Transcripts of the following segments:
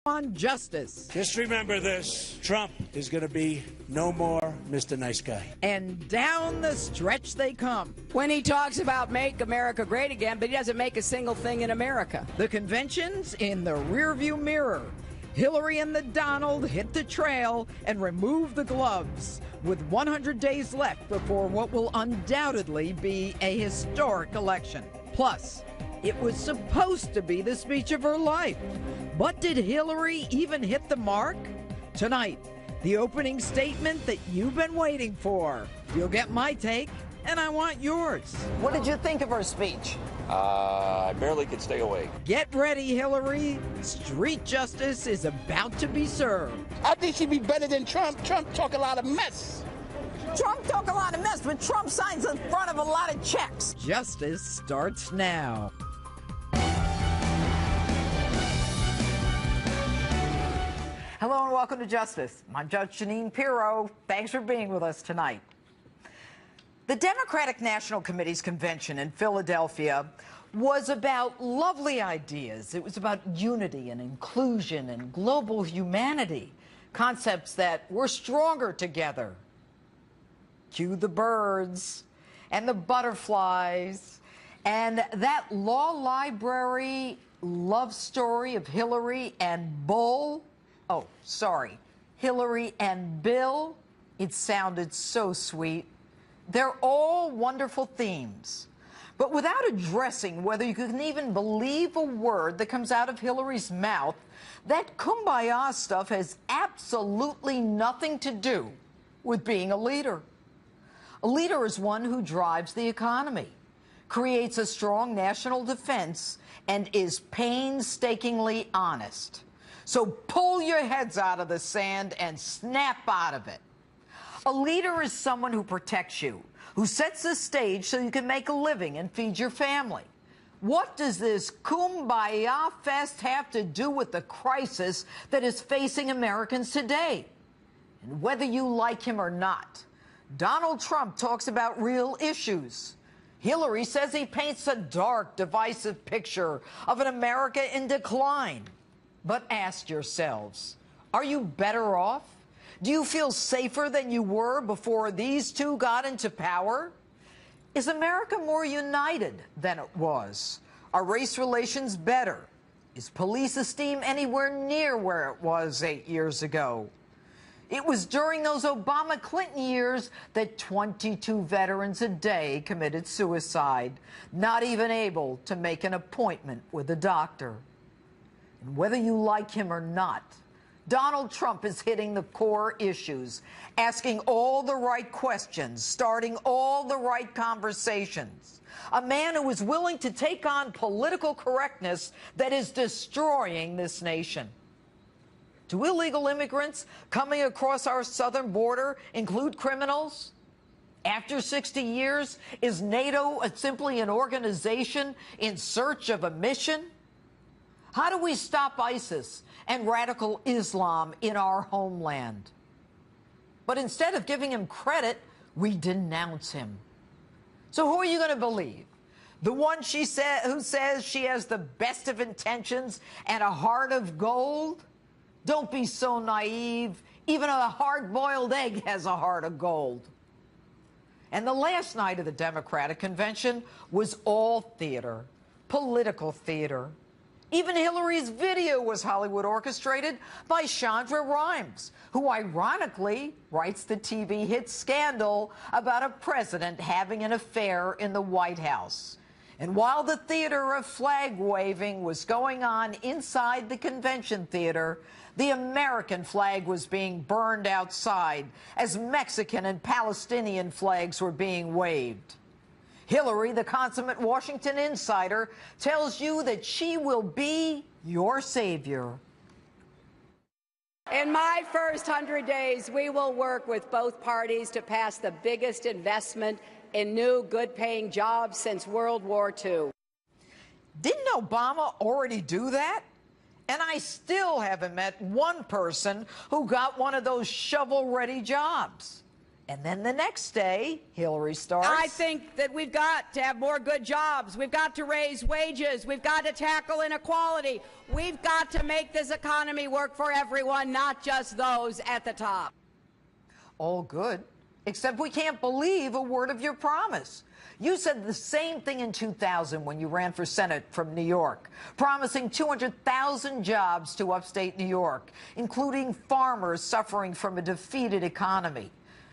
on justice. Just remember this. Trump is going to be no more Mr. Nice Guy. And down the stretch they come. When he talks about make America great again, but he doesn't make a single thing in America. The convention's in the rearview mirror. Hillary and the Donald hit the trail and remove the gloves, with 100 days left before what will undoubtedly be a historic election. Plus, it was supposed to be the speech of her life. But did Hillary even hit the mark? Tonight, the opening statement that you've been waiting for. You'll get my take, and I want yours. What did you think of her speech? I barely could stay awake. Get ready, Hillary. Street justice is about to be served. I think she'd be better than Trump. Trump talk a lot of mess. Trump talk a lot of mess, but Trump signs in front of a lot of checks. Justice starts now. Hello and welcome to Justice. I'm Judge Jeanine Pirro. Thanks for being with us tonight. The Democratic National Committee's convention in Philadelphia was about lovely ideas. It was about unity and inclusion and global humanity, concepts that we're stronger together. Cue the birds and the butterflies and that law library love story of Hillary and Bull. Oh, sorry, Hillary and Bill. It sounded so sweet. They're all wonderful themes. But without addressing whether you can even believe a word that comes out of Hillary's mouth, that kumbaya stuff has absolutely nothing to do with being a leader. A leader is one who drives the economy, creates a strong national defense, and is painstakingly honest. So pull your heads out of the sand and snap out of it. A leader is someone who protects you, who sets the stage so you can make a living and feed your family. What does this kumbaya fest have to do with the crisis that is facing Americans today? And whether you like him or not, Donald Trump talks about real issues. Hillary says he paints a dark, divisive picture of an America in decline. But ask yourselves, are you better off? Do you feel safer than you were before these two got into power? Is America more united than it was? Are race relations better? Is police esteem anywhere near where it was 8 years ago? It was during those Obama-Clinton years that 22 veterans a day committed suicide, not even able to make an appointment with a doctor. And whether you like him or not, Donald Trump is hitting the core issues, asking all the right questions, starting all the right conversations. A man who is willing to take on political correctness that is destroying this nation. Do illegal immigrants coming across our southern border include criminals? After 60 years, is NATO simply an organization in search of a mission? How do we stop ISIS and radical Islam in our homeland? But instead of giving him credit, we denounce him. So who are you going to believe? The one who says she has the best of intentions and a heart of gold? Don't be so naive. Even a hard-boiled egg has a heart of gold. And the last night of the Democratic convention was all theater, political theater. Even Hillary's video was Hollywood orchestrated by Shonda Rhimes, who ironically writes the TV hit Scandal about a president having an affair in the White House. And while the theater of flag waving was going on inside the convention theater, the American flag was being burned outside as Mexican and Palestinian flags were being waved. Hillary, the consummate Washington insider, tells you that she will be your savior. In my first 100 days, we will work with both parties to pass the biggest investment in new, good-paying jobs since World War II. Didn't Obama already do that? And I still haven't met one person who got one of those shovel-ready jobs. And then the next day, Hillary starts. I think that we've got to have more good jobs. We've got to raise wages. We've got to tackle inequality. We've got to make this economy work for everyone, not just those at the top. All good, except we can't believe a word of your promise. You said the same thing in 2000 when you ran for Senate from New York, promising 200,000 jobs to upstate New York, including farmers suffering from a defeated economy.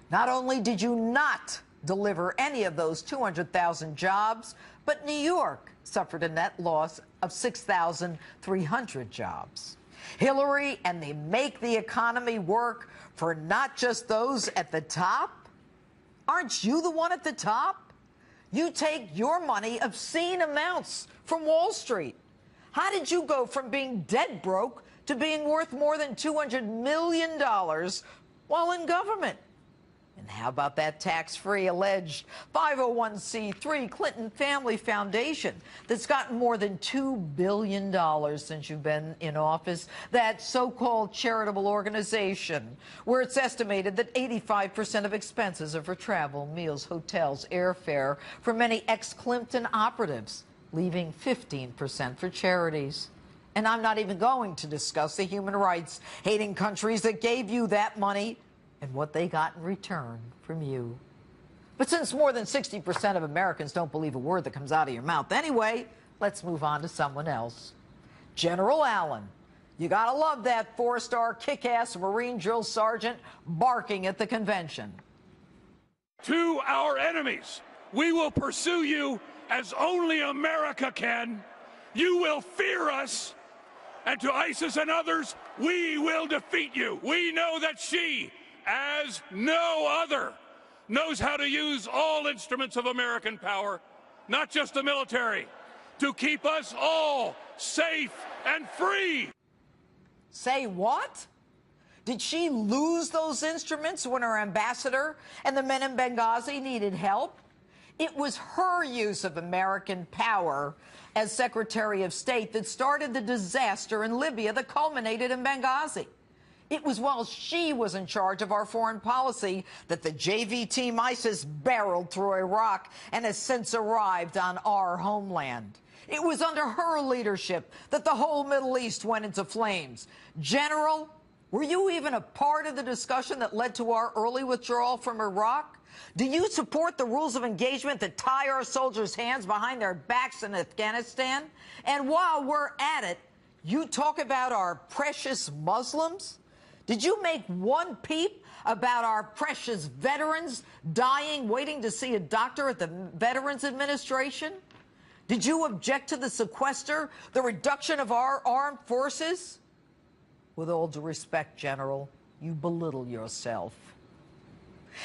Not only did you not deliver any of those 200,000 jobs, but New York suffered a net loss of 6,300 jobs. Hillary and the Make the Economy Work for not just those at the top? Aren't you the one at the top? You take your money, obscene amounts, from Wall Street. How did you go from being dead broke to being worth more than $200 million while in government? And how about that tax-free alleged 501c3 Clinton Family Foundation that's gotten more than $2 billion since you've been in office? That so-called charitable organization where it's estimated that 85% of expenses are for travel, meals, hotels, airfare for many ex-Clinton operatives, leaving 15% for charities. And I'm not even going to discuss the human rights-hating countries that gave you that money and what they got in return from you. But since more than 60% of Americans don't believe a word that comes out of your mouth anyway, let's move on to someone else. General Allen. You gotta love that four-star kick-ass Marine drill sergeant barking at the convention. To our enemies, we will pursue you as only America can. You will fear us. And to ISIS and others, we will defeat you. We know that she, as no other, knows how to use all instruments of American power, not just the military, to keep us all safe and free. Say what? Did she lose those instruments when her ambassador and the men in Benghazi needed help? It was her use of American power as Secretary of State that started the disaster in Libya that culminated in Benghazi. It was while she was in charge of our foreign policy that the JV team ISIS barreled through Iraq and has since arrived on our homeland. It was under her leadership that the whole Middle East went into flames. General, were you even a part of the discussion that led to our early withdrawal from Iraq? Do you support the rules of engagement that tie our soldiers' hands behind their backs in Afghanistan? And while we're at it, you talk about our precious Muslims? Did you make one peep about our precious veterans dying waiting to see a doctor at the Veterans Administration? Did you object to the sequester, the reduction of our armed forces? With all due respect, General, you belittle yourself.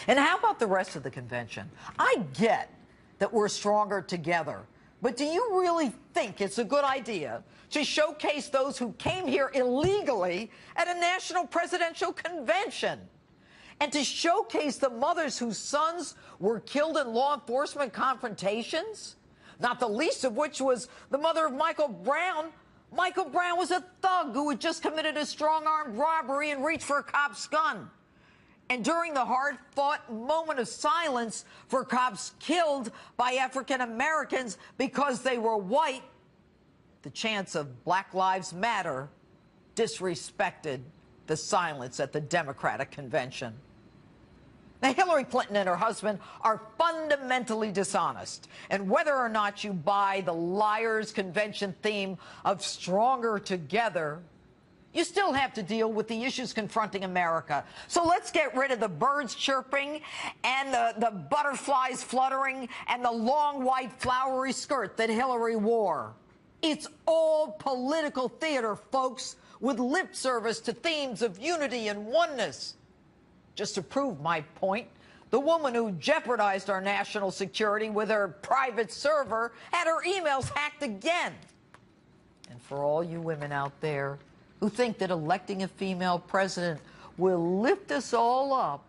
And how about the rest of the convention? I get that we're stronger together, but do you really think it's a good idea to showcase those who came here illegally at a national presidential convention? And to showcase the mothers whose sons were killed in law enforcement confrontations? Not the least of which was the mother of Michael Brown. Michael Brown was a thug who had just committed a strong-armed robbery and reached for a cop's gun. And during the hard-fought moment of silence for cops killed by African Americans because they were white, the chants of Black Lives Matter disrespected the silence at the Democratic convention. Now, Hillary Clinton and her husband are fundamentally dishonest. And whether or not you buy the Liars Convention theme of Stronger Together, you still have to deal with the issues confronting America. So let's get rid of the birds chirping and the butterflies fluttering and the long white flowery skirt that Hillary wore. It's all political theater, folks, with lip service to themes of unity and oneness. Just to prove my point, the woman who jeopardized our national security with her private server had her emails hacked again. And for all you women out there who think that electing a female president will lift us all up,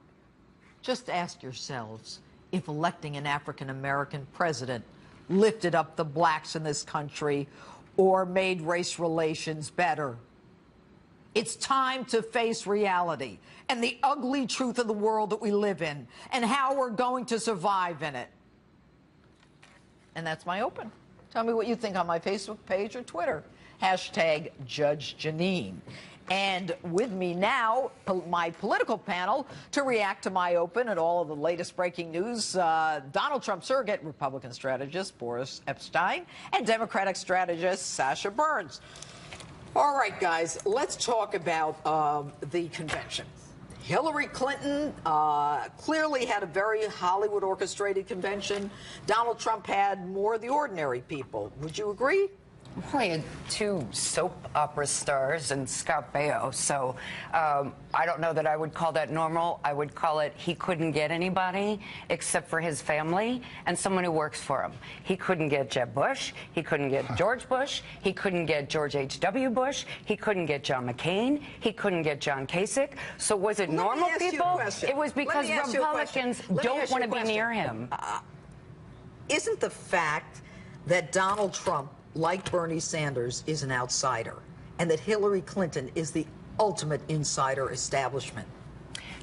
just ask yourselves if electing an African-American president lifted up the blacks in this country or made race relations better. It's time to face reality and the ugly truth of the world that we live in and how we're going to survive in it. And that's my open. Tell me what you think on my Facebook page or Twitter. Hashtag Judge Janine. And with me now, my political panel to react to my open and all of the latest breaking news, Donald Trump surrogate Republican strategist Boris Epshteyn and Democratic strategist Sasha Burns. All right, guys, let's talk about the convention. Hillary Clinton clearly had a very Hollywood-orchestrated convention. Donald Trump had more of the ordinary people. Would you agree? Well, he had 2 soap opera stars and Scott Baio, so I don't know that I would call that normal. I would call it he couldn't get anybody except for his family and someone who works for him. He couldn't get Jeb Bush. He couldn't get George Bush. He couldn't get George H.W. Bush. He couldn't get John McCain. He couldn't get John Kasich. So was it normal people? It was because Republicans don't want to be near him. Isn't the fact that Donald Trump, like Bernie Sanders, is an outsider, and that Hillary Clinton is the ultimate insider establishment?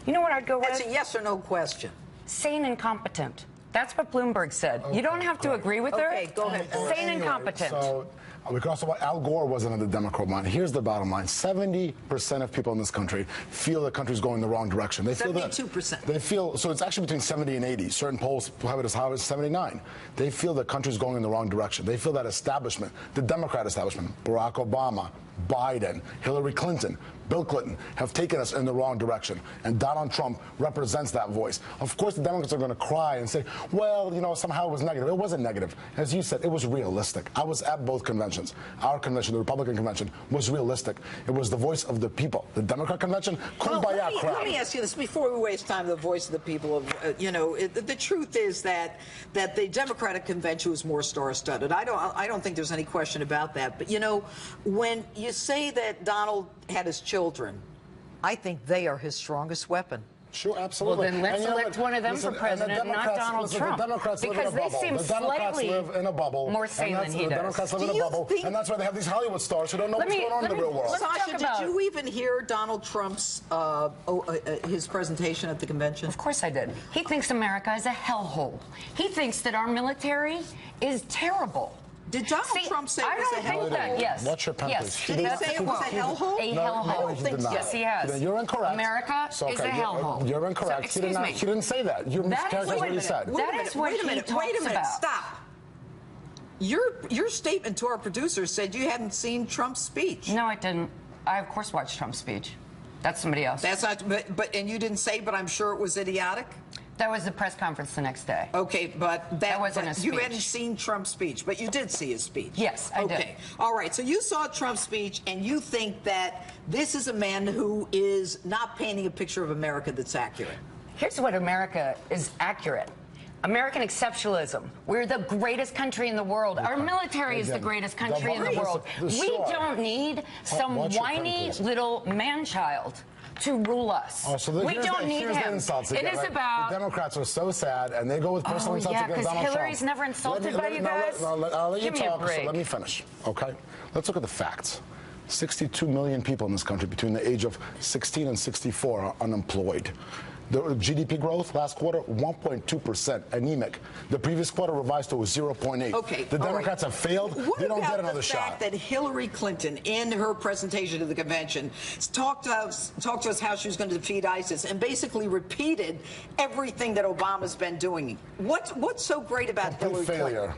You know what I'd go with? That's a yes or no question. Sane and competent. That's what Bloomberg said. You don't have to agree with her. Okay, go ahead. Sane and competent. So we can also about Al Gore wasn't on the Democrat line. Here's the bottom line: 70% of people in this country feel the country's going the wrong direction. They feel 72%. They feel so. It's actually between 70 and 80. Certain polls have it as high as 79. They feel the country's going in the wrong direction. They feel that establishment, the Democrat establishment, Barack Obama, Biden, Hillary Clinton, Bill Clinton, have taken us in the wrong direction. And Donald Trump represents that voice. Of course, the Democrats are going to cry and say, well, you know, somehow it was negative. It wasn't negative. As you said, it was realistic. I was at both conventions. Our convention, the Republican convention, was realistic. It was the voice of the people. The Democrat convention, kumbaya crowd. Let me ask you this before we waste time. The voice of the people. The truth is that the Democratic convention was more star-studded. I don't think there's any question about that. But you know, when you say that Donald had his children, I think they are his strongest weapon. Sure, absolutely. Well, then let's elect one of them for president, not Donald Trump. The Democrats because live in a bubble. They seem The Democrats slightly live in a bubble. More sane than he does. The Democrats live in a bubble, and that's why they have these Hollywood stars who don't know what's going on in the real world. Sasha, did you even hear Donald Trump's his presentation at the convention? Of course I did. He thinks America is a hellhole. He thinks that our military is terrible. Did Donald Trump say it was a hellhole? I don't think that, yes. What's your pen, yes. please? Did he say it was a hellhole? A hellhole. I don't think so. Yes, he has. Then you're incorrect. America is a hellhole. You're incorrect. So, he didn't say that. You're mischaracterizing what he said. That is what he talks about. Stop. Your statement to our producers said you hadn't seen Trump's speech. No, I didn't. I, of course, watched Trump's speech. That's somebody else. That's not, and you didn't say, but I'm sure it was idiotic? That was the press conference the next day. Okay, but that wasn't a speech. You hadn't seen Trump's speech, but you did see his speech. Yes, I did. Okay, all right. So you saw Trump's speech, and you think that this is a man who is not painting a picture of America that's accurate. Here's what America is accurate. American exceptionalism. We're the greatest country in the world. Our military is the greatest country in the world. We don't need some whiny little man-child to rule us. Oh, so we don't need him. The insults again, it is about... The Democrats are so sad, and they go with personal insults against Donald Trump. Hillary's never insulted by you guys. I'll let you Give me a talk, break. so let me finish, okay? Let's look at the facts. 62 million people in this country between the age of 16 and 64 are unemployed. The GDP growth last quarter, 1.2%, anemic. The previous quarter revised to 0.8. Okay, the Democrats have failed. They don't get another shot. What about the fact that Hillary Clinton, in her presentation to the convention, talked to us how she was going to defeat ISIS and basically repeated everything that Obama's been doing? What's so great about Hillary Clinton?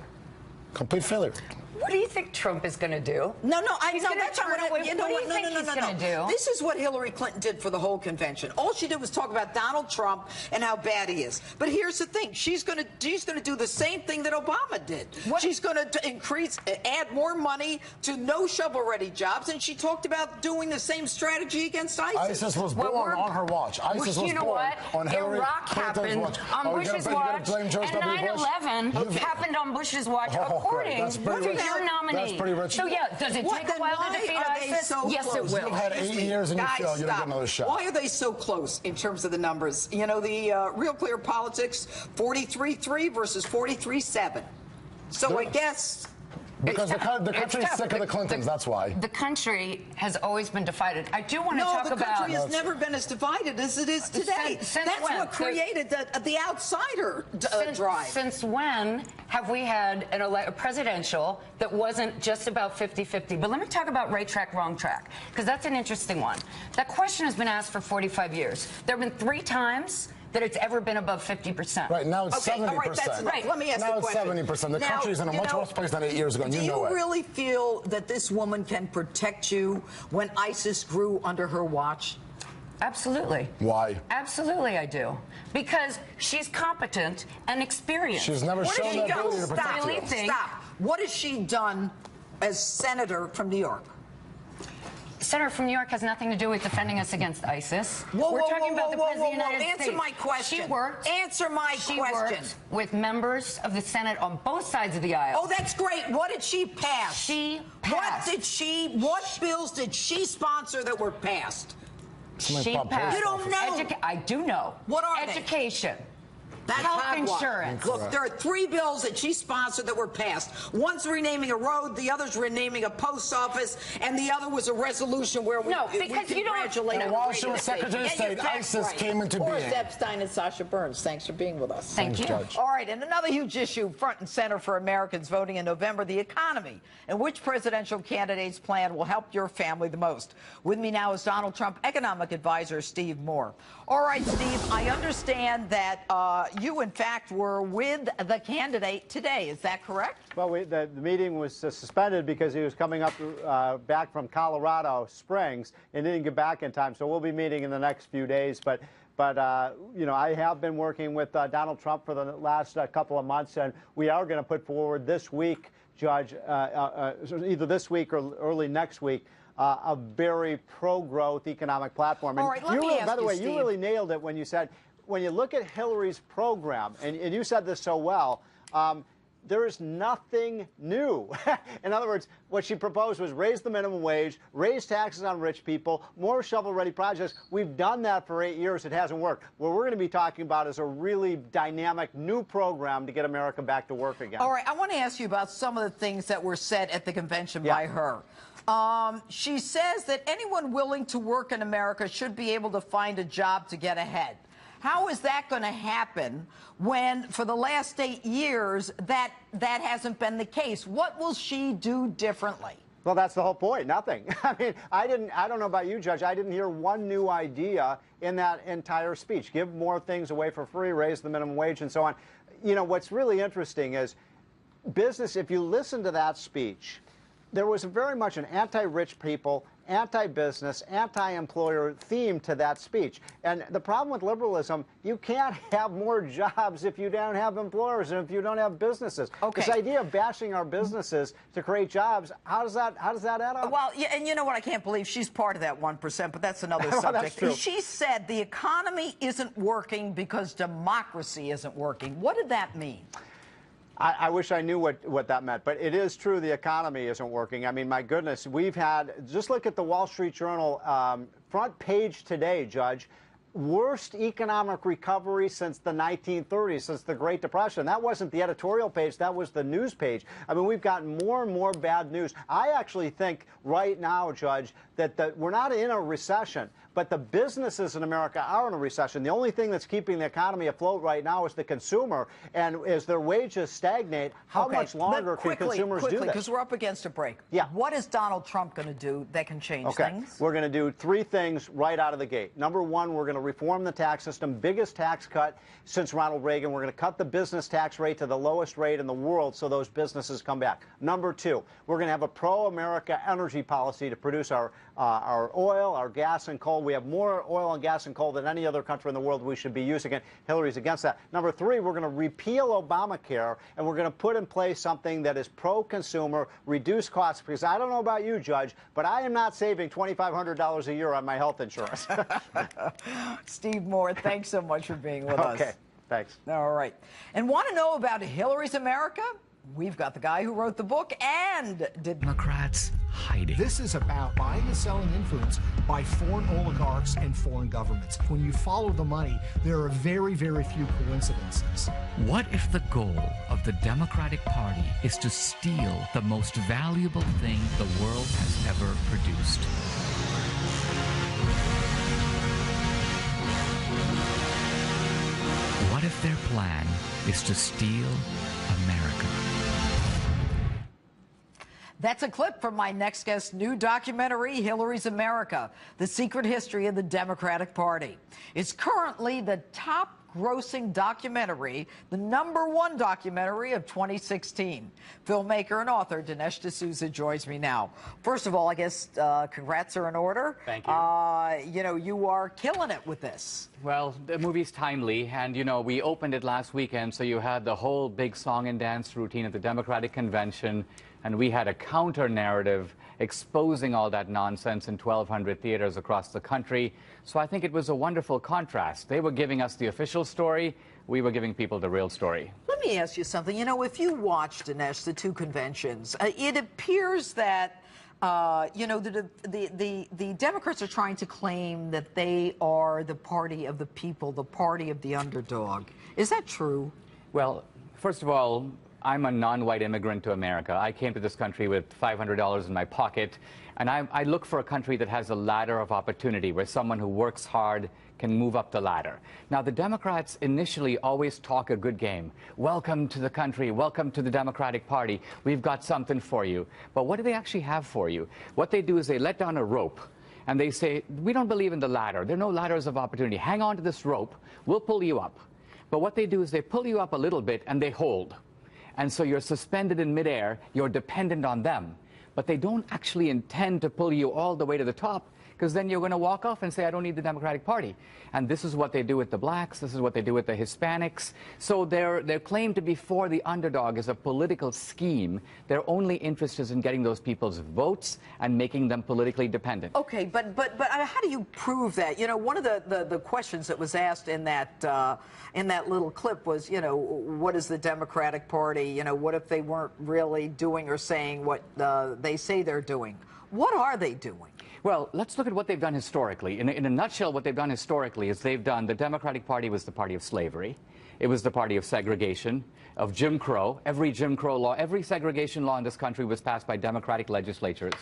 Complete failure. What do you think Trump is going to do? No, He's going to turn away. What do you think he's going to do? This is what Hillary Clinton did for the whole convention. All she did was talk about Donald Trump and how bad he is. But here's the thing: she's going to do the same thing that Obama did. She's going to add more money to no shovel-ready jobs, and she talked about doing the same strategy against ISIS. ISIS was born on her watch. ISIS was born on Hillary Clinton's watch. On Bush's watch, and 9/11 happened on Bush's watch, according to your nominee. That's pretty rich. So yeah, does it take a while to defeat ISIS? Yes, it will. You've had 8 years and you failed. You don't get another shot. Why are they so close in terms of the numbers? You know, the Real Clear Politics, 43-3 versus 43-7. So I guess Because the country's sick of the Clintons, that's why. The country has always been divided. I do want to No, talk the about... country has never been as divided as it is today. Since That's when? what created the outsider drive. Since when have we had a presidential that wasn't just about 50-50? But let me talk about right track, wrong track, because that's an interesting one. That question has been asked for 45 years. There have been 3 times that it's ever been above 50%. Right, now it's 70%. All right, that's enough. Let me ask now the question. It's 70%. The country's in a much worse place than 8 years ago, and you know it. Do you really feel that this woman can protect you when ISIS grew under her watch? Absolutely. Why? Absolutely, I do. Because she's competent and experienced. She's never shown that ability to protect you. Stop. What has she done as senator from New York? Senator from New York has nothing to do with defending us against ISIS. We're talking about the President of the United States. Answer my question. She worked. Answer my she question. Worked with members of the Senate on both sides of the aisle. Oh, that's great. What did she pass? She passed. What bills did she sponsor that were passed? She passed. You don't know. I do know. What are Education. That's health insurance. Look, there are 3 bills that she sponsored that were passed. One's renaming a road, the other's renaming a post office, and the other was a resolution where we congratulate her. While she was Secretary of State, ISIS came into being. Boris Epstein and Sasha Burns, thanks for being with us. Thank you. Judge. All right, and another huge issue front and center for Americans voting in November, the economy, and which presidential candidate's plan will help your family the most. With me now is Donald Trump economic advisor Steve Moore. All right, Steve, I understand that you, in fact, were with the candidate today. Is that correct? Well, the meeting was suspended because he was coming up back from Colorado Springs and didn't get back in time. So we'll be meeting in the next few days. But you know, I have been working with Donald Trump for the last couple of months, and we are going to put forward this week, Judge, either this week or early next week, a very pro-growth economic platform. And all right, let me ask by the way, Steve. you really nailed it when you said, when you look at Hillary's program, and you said this so well, there is nothing new. In other words, what she proposed was raise the minimum wage, raise taxes on rich people, more shovel-ready projects. We've done that for 8 years. It hasn't worked. What we're going to be talking about is a really dynamic new program to get America back to work again. All right, I want to ask you about some of the things that were said at the convention by her. She says that anyone willing to work in America should be able to find a job to get ahead. How is that going to happen when, for the last 8 years, that hasn't been the case? What will she do differently? Well, that's the whole point. Nothing. I mean, I don't know about you, Judge. I didn't hear one new idea in that entire speech. Give more things away for free, raise the minimum wage, and so on. You know, what's really interesting is business, if you listen to that speech, there was very much an anti-rich people, anti-business, anti-employer theme to that speech. And the problem with liberalism, you can't have more jobs if you don't have employers and if you don't have businesses. Okay. This idea of bashing our businesses to create jobs, how does that add up? Well, yeah, and you know what? I can't believe she's part of that 1%, but that's another subject. That's true. She said the economy isn't working because democracy isn't working. What did that mean? I wish I knew what that meant, but it is true the economy isn't working. I mean, my goodness, we've had, just look at the Wall Street Journal front page today, Judge, worst economic recovery since the 1930s, since the Great Depression. That wasn't the editorial page, that was the news page. I mean, we've gotten more and more bad news. I actually think right now, Judge, that we're not in a recession, but the businesses in America are in a recession. The only thing that's keeping the economy afloat right now is the consumer. And as their wages stagnate, how much longer can consumers do this? Because we're up against a break. Yeah. What is Donald Trump going to do that can change things? We're going to do 3 things right out of the gate. Number 1, we're going to reform the tax system, biggest tax cut since Ronald Reagan. We're going to cut the business tax rate to the lowest rate in the world so those businesses come back. Number 2, we're going to have a pro-America energy policy to produce our oil, our gas, and coal. We have more oil and gas and coal than any other country in the world. We should be using it. Hillary's against that. Number 3, we're going to repeal Obamacare, and we're going to put in place something that is pro-consumer, reduce costs, because I don't know about you, Judge, but I am not saving $2,500 a year on my health insurance. Steve Moore, thanks so much for being with us. Okay, thanks. All right. And want to know about Hillary's America? We've got the guy who wrote the book and did... Democrats hiding. This is about buying and selling influence by foreign oligarchs and foreign governments. When you follow the money, there are very, very few coincidences. What if the goal of the Democratic Party is to steal the most valuable thing the world has ever produced? What if their plan is to steal America? That's a clip from my next guest's new documentary, Hillary's America, The Secret History of the Democratic Party. It's currently the top grossing documentary, the #1 documentary of 2016. Filmmaker and author Dinesh D'Souza joins me now. First of all, I guess congrats are in order. Thank you. You know, you are killing it with this. Well, the movie's timely, and you know, we opened it last weekend, so you had the whole big song and dance routine at the Democratic Convention, and we had a counter-narrative exposing all that nonsense in 1,200 theaters across the country. So I think it was a wonderful contrast. They were giving us the official story. We were giving people the real story. Let me ask you something. You know, if you watched, Dinesh, the two conventions, it appears that, you know, the Democrats are trying to claim that they are the party of the people, the party of the underdog. Is that true? Well, first of all, I'm a non-white immigrant to America. I came to this country with $500 in my pocket, and I look for a country that has a ladder of opportunity where someone who works hard can move up the ladder. Now, the Democrats initially always talk a good game. Welcome to the country. Welcome to the Democratic Party. We've got something for you. But what do they actually have for you? What they do is they let down a rope, and they say, we don't believe in the ladder. There are no ladders of opportunity. Hang on to this rope. We'll pull you up. But what they do is they pull you up a little bit, and they hold. And so you're suspended in midair, you're dependent on them. But they don't actually intend to pull you all the way to the top, because then you're going to walk off and say, I don't need the Democratic Party. And this is what they do with the blacks, this is what they do with the Hispanics. So their claim to be for the underdog is a political scheme. Their only interest is in getting those people's votes and making them politically dependent. Okay, but how do you prove that? You know, one of the questions that was asked in that little clip was, you know, what is the Democratic Party? You know, what if they weren't really doing or saying what they say they're doing? What are they doing? Well, let's look at what they've done historically. In a nutshell, what they've done historically is the Democratic Party was the party of slavery. It was the party of segregation, of Jim Crow. Every Jim Crow law, every segregation law in this country was passed by Democratic legislatures.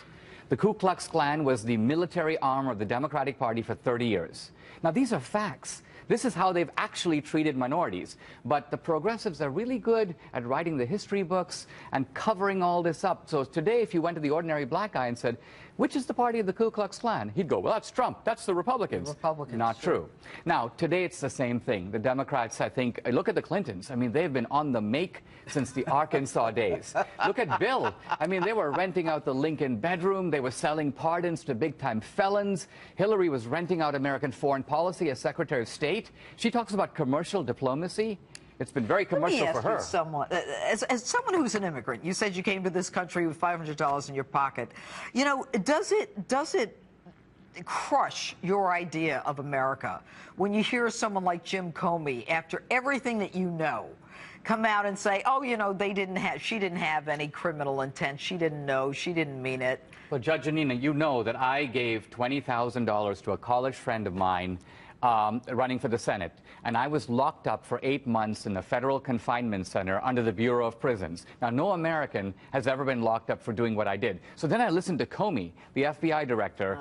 The Ku Klux Klan was the military arm of the Democratic Party for 30 years. Now, these are facts. This is how they've actually treated minorities. But the progressives are really good at writing the history books and covering all this up. So today, if you went to the ordinary black guy and said, which is the party of the Ku Klux Klan? He'd go, well, that's Trump. That's the Republicans. The Republicans. Not true. Now, today it's the same thing. The Democrats, I think, look at the Clintons. I mean, they've been on the make since the Arkansas days. Look at Bill. I mean, they were renting out the Lincoln bedroom. They were selling pardons to big-time felons. Hillary was renting out American foreign policy as Secretary of State. She talks about commercial diplomacy. It's been very commercial for her. As someone who's an immigrant, you said you came to this country with $500 in your pocket. You know, does it crush your idea of America when you hear someone like Jim Comey, after everything that you know, come out and say, oh, you know, she didn't have any criminal intent. She didn't know. She didn't mean it. Well, Judge Janina, you know that I gave $20,000 to a college friend of mine running for the Senate, and I was locked up for 8 months in a federal confinement center under the Bureau of Prisons. Now, no American has ever been locked up for doing what I did. So then I listened to Comey, the FBI director,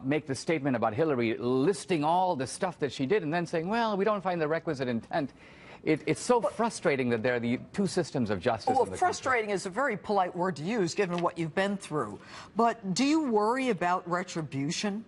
make the statement about Hillary, listing all the stuff that she did, and then saying, well, we don't find the requisite intent. It's so frustrating that there are the two systems of justice. Well, frustrating is a very polite word to use, given what you've been through. But do you worry about retribution?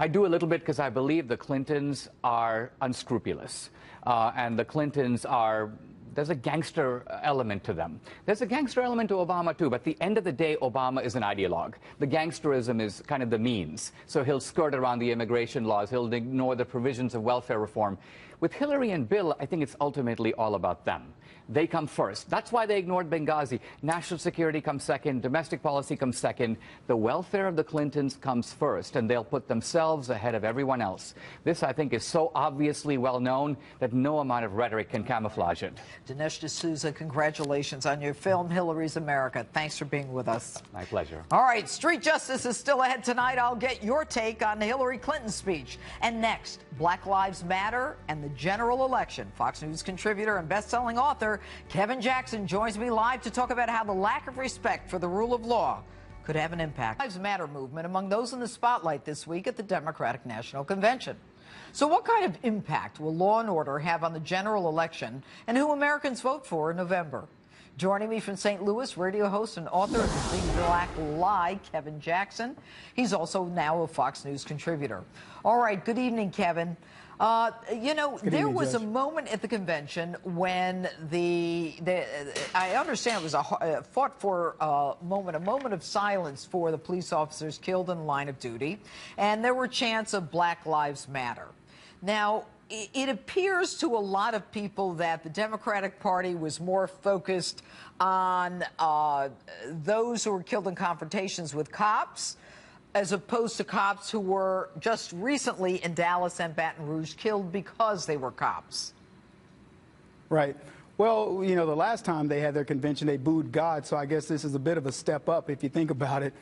I do a little bit because I believe the Clintons are unscrupulous. And the Clintons are, there's a gangster element to them. There's a gangster element to Obama, too. But at the end of the day, Obama is an ideologue. The gangsterism is kind of the means. So he'll skirt around the immigration laws. He'll ignore the provisions of welfare reform. With Hillary and Bill, I think it's ultimately all about them. They come first. That's why they ignored Benghazi. National security comes second. Domestic policy comes second. The welfare of the Clintons comes first, and they'll put themselves ahead of everyone else. This, I think, is so obviously well known that no amount of rhetoric can camouflage it. Dinesh D'Souza, congratulations on your film, Hillary's America. Thanks for being with us. My pleasure. All right, Street Justice is still ahead tonight. I'll get your take on Hillary Clinton's speech. And next, Black Lives Matter and the general election. Fox News contributor and best-selling author Kevin Jackson joins me live to talk about how the lack of respect for the rule of law could have an impact. Lives Matter movement among those in the spotlight this week at the Democratic National Convention. So what kind of impact will law and order have on the general election and who Americans vote for in November? Joining me from St. Louis, radio host and author of The Big Black Lie, Kevin Jackson. He's also now a Fox News contributor. All right, good evening, Kevin. There was a moment at the convention when I understand it was a fought for moment of silence for the police officers killed in the line of duty, and there were chants of Black Lives Matter. Now, it appears to a lot of people that the Democratic Party was more focused on those who were killed in confrontations with cops, as opposed to cops who were just recently in Dallas and Baton Rouge killed because they were cops. Right. Well, you know, the last time they had their convention, they booed God, so I guess this is a bit of a step up if you think about it.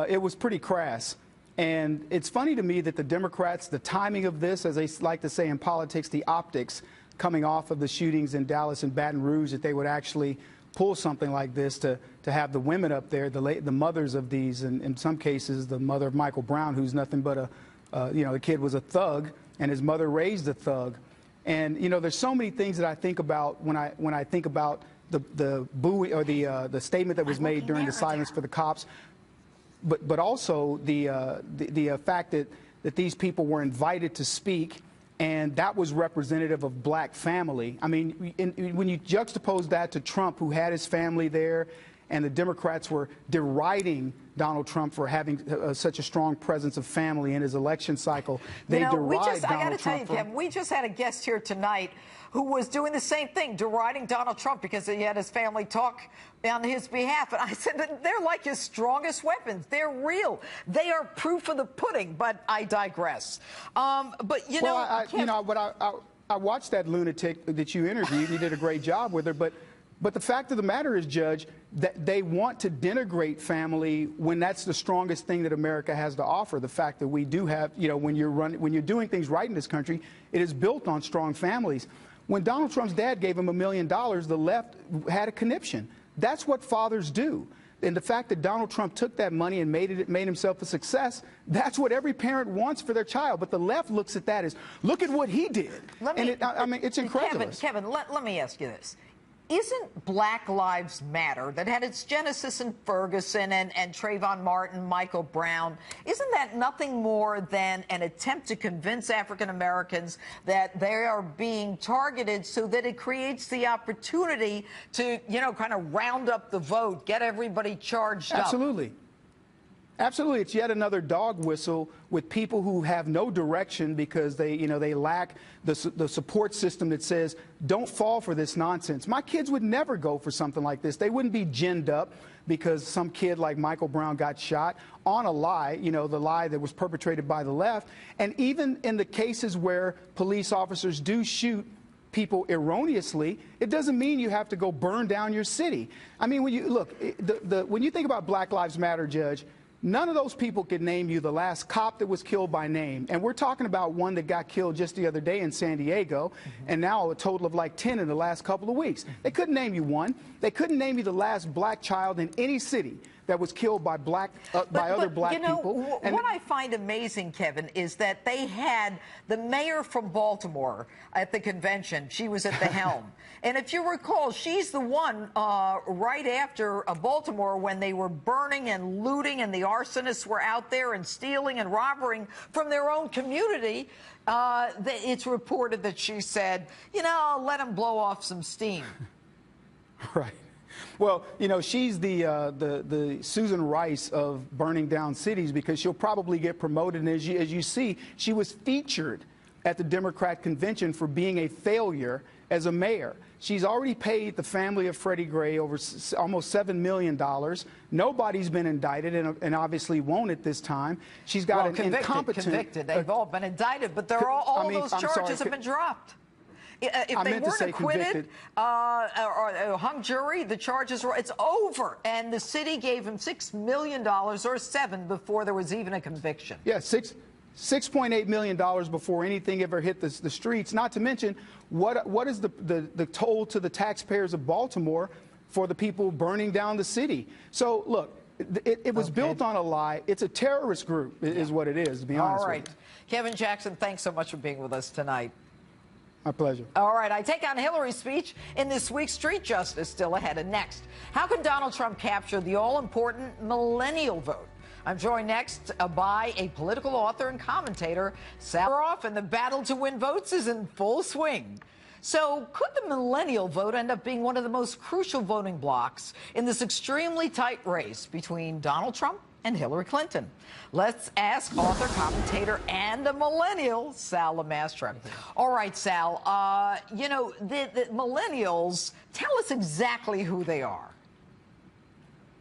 It was pretty crass. And it's funny to me that the Democrats, the timing of this, as they like to say in politics, the optics coming off of the shootings in Dallas and Baton Rouge, that they would actually pull something like this to have the women up there, the mothers of these, and in some cases the mother of Michael Brown, who's nothing but the kid was a thug, and his mother raised a thug. And you know, there's so many things that I think about when I think about the booing or the statement that was made during the silence for the cops, but also the fact that these people were invited to speak. And that was representative of black family. I mean, when you juxtapose that to Trump, who had his family there, and the Democrats were deriding Donald Trump for having such a strong presence of family in his election cycle, they deride Donald Trump. I got to tell you, Kevin, we just had a guest here tonight who was doing the same thing, deriding Donald Trump because he had his family talk on his behalf. And I said, they're like his strongest weapons. They're real. They are proof of the pudding, but I digress. I watched that lunatic that you interviewed. You did a great job with her, but the fact of the matter is, Judge, that they want to denigrate family when that's the strongest thing that America has to offer. The fact that we do have, you know, when you're doing things right in this country, it is built on strong families. When Donald Trump's dad gave him $1 million, the left had a conniption. That's what fathers do. And the fact that Donald Trump took that money and made himself a success, that's what every parent wants for their child. But the left looks at that as, look at what he did. I mean, it's incredible. Kevin, let me ask you this. Isn't Black Lives Matter, that had its genesis in Ferguson and Trayvon Martin, Michael Brown, isn't that nothing more than an attempt to convince African Americans that they are being targeted so that it creates the opportunity to, you know, kind of round up the vote, get everybody charged up? Absolutely. Absolutely. It's yet another dog whistle with people who have no direction because they lack the support system that says, don't fall for this nonsense. My kids would never go for something like this. They wouldn't be ginned up because some kid like Michael Brown got shot on a lie, you know, the lie that was perpetrated by the left. And even in the cases where police officers do shoot people erroneously, it doesn't mean you have to go burn down your city. I mean, when you look, when you think about Black Lives Matter, Judge, none of those people could name you the last cop that was killed by name. And we're talking about one that got killed just the other day in San Diego, and now a total of like 10 in the last couple of weeks. They couldn't name you one. They couldn't name you the last black child in any city that was killed by other black people. What I find amazing, Kevin, is that they had the mayor from Baltimore at the convention. She was at the helm. And if you recall, she's the one right after Baltimore when they were burning and looting and the arsonists were out there and stealing and robbing from their own community. It's reported that she said, you know, let them blow off some steam. Right. Well, you know, she's the Susan Rice of burning down cities because she'll probably get promoted. And as you see, she was featured at the Democrat convention for being a failure as a mayor. She's already paid the family of Freddie Gray over almost $7 million. Nobody's been indicted and obviously won't at this time. She's got an incompetent... Convicted. They've all been indicted, but all those charges have been dropped. If they weren't acquitted or hung jury, the charges were, it's over. And the city gave him $6 million or $7 million before there was even a conviction. Yeah, $6.8 million before anything ever hit the streets. Not to mention, what is the toll to the taxpayers of Baltimore for the people burning down the city? So, look, it was built on a lie. It's a terrorist group, is what it is, to be honest with you. Kevin Jackson, thanks so much for being with us tonight. My pleasure. All right, I take on Hillary's speech in this week's Street Justice, still ahead. And next, how can Donald Trump capture the all-important millennial vote? I'm joined next by a political author and commentator, Sal Roff, and the battle to win votes is in full swing. So could the millennial vote end up being one of the most crucial voting blocks in this extremely tight race between Donald Trump and Hillary Clinton? Let's ask author, commentator, and a millennial, Sal Lamastra. All right, Sal, you know, the millennials, tell us exactly who they are.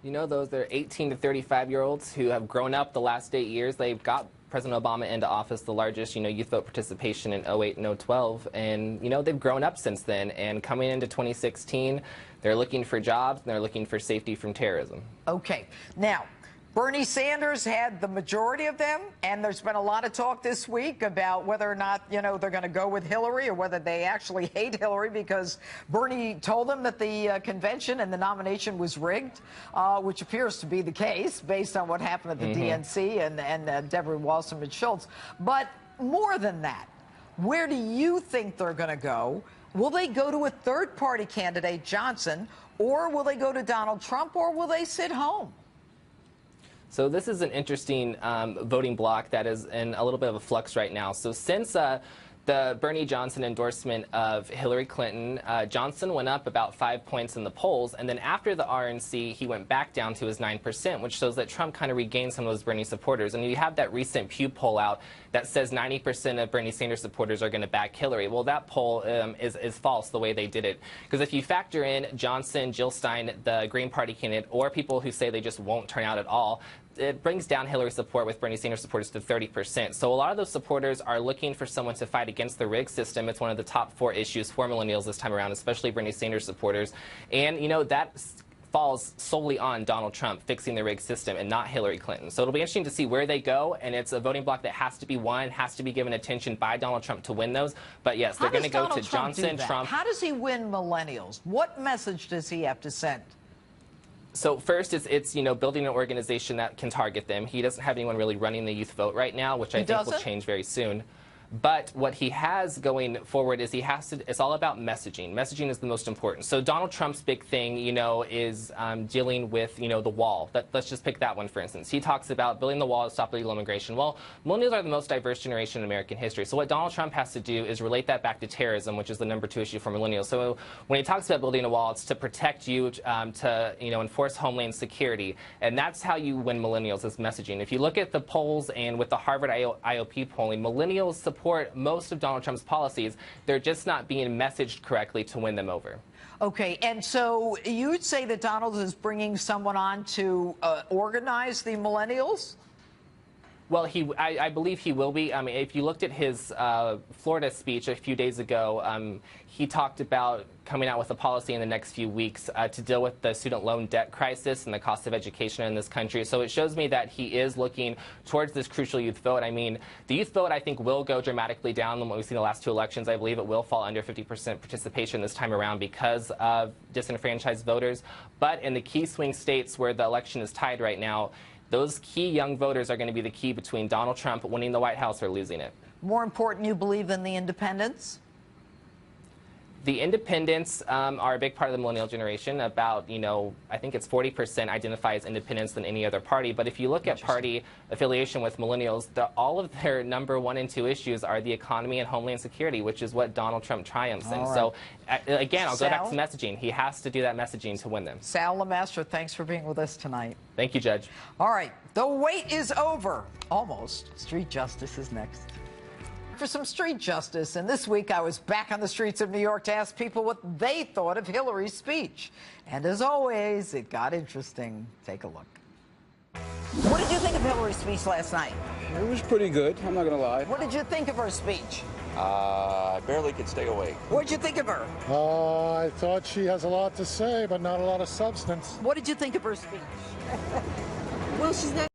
You know, those are 18 to 35-year-olds who have grown up the last 8 years. They've got President Obama into office, the largest, youth vote participation in 08 and 012. And, they've grown up since then. And coming into 2016, they're looking for jobs and they're looking for safety from terrorism. Okay. Now, Bernie Sanders had the majority of them, and there's been a lot of talk this week about whether or not, they're going to go with Hillary or whether they actually hate Hillary because Bernie told them that the convention and the nomination was rigged, which appears to be the case based on what happened at the DNC and Deborah Wasserman-Schultz. But more than that, where do you think they're going to go? Will they go to a third-party candidate, Johnson, or will they go to Donald Trump, or will they sit home? So this is an interesting voting bloc that is in a little bit of a flux right now. So since the Bernie Johnson endorsement of Hillary Clinton, Johnson went up about 5 points in the polls, and then after the RNC, he went back down to his 9%, which shows that Trump kind of regained some of those Bernie supporters. And you have that recent Pew poll out that says 90% of Bernie Sanders supporters are going to back Hillary. Well, that poll is false the way they did it. Because if you factor in Johnson, Jill Stein, the Green Party candidate, or people who say they just won't turn out at all, it brings down Hillary's support with Bernie Sanders supporters to 30%. So a lot of those supporters are looking for someone to fight against the rigged system. It's one of the top 4 issues for millennials this time around, especially Bernie Sanders supporters. And, that falls solely on Donald Trump fixing the rigged system and not Hillary Clinton. So it'll be interesting to see where they go, and it's a voting bloc that has to be won, has to be given attention by Donald Trump to win those. But yes, they're going to go to Johnson, Trump. How does he win millennials? What message does he have to send? So first, it's building an organization that can target them. He doesn't have anyone really running the youth vote right now, which I think will change very soon. But what he has going forward is it's all about messaging. Messaging is the most important. So Donald Trump's big thing, is dealing with, the wall. Let's just pick that one, for instance. He talks about building the wall to stop illegal immigration. Well, millennials are the most diverse generation in American history. So what Donald Trump has to do is relate that back to terrorism, which is the #2 issue for millennials. So when he talks about building a wall, it's to protect you, to, enforce homeland security. And that's how you win millennials, is messaging. If you look at the polls and with the Harvard IOP polling, millennials support most of Donald Trump's policies. They're just not being messaged correctly to win them over. Okay, and so you'd say that Donald is bringing someone on to organize the millennials? Well, I believe he will be. I mean, if you looked at his Florida speech a few days ago, he talked about coming out with a policy in the next few weeks to deal with the student loan debt crisis and the cost of education in this country. So it shows me that he is looking towards this crucial youth vote. I mean, the youth vote, I think, will go dramatically down than what we've seen in the last 2 elections. I believe it will fall under 50% participation this time around because of disenfranchised voters. But in the key swing states where the election is tied right now, those key young voters are going to be the key between Donald Trump winning the White House or losing it. More important, you believe, than the independents? The independents are a big part of the millennial generation. About, I think it's 40% identify as independents than any other party. But if you look at party affiliation with millennials, all of their #1 and 2 issues are the economy and homeland security, which is what Donald Trump triumphs in. Right. So, again, I'll go back to messaging. He has to do that messaging to win them. Sal Lamastra, thanks for being with us tonight. Thank you, Judge. All right. The wait is over. Almost. Street Justice is next. For some street justice, and this week I was back on the streets of New York to ask people what they thought of Hillary's speech. And as always, it got interesting. Take a look. What did you think of Hillary's speech last night? It was pretty good, I'm not going to lie. What did you think of her speech? I barely could stay awake. What'd you think of her? I thought she has a lot to say, but not a lot of substance. What did you think of her speech? Well, she's not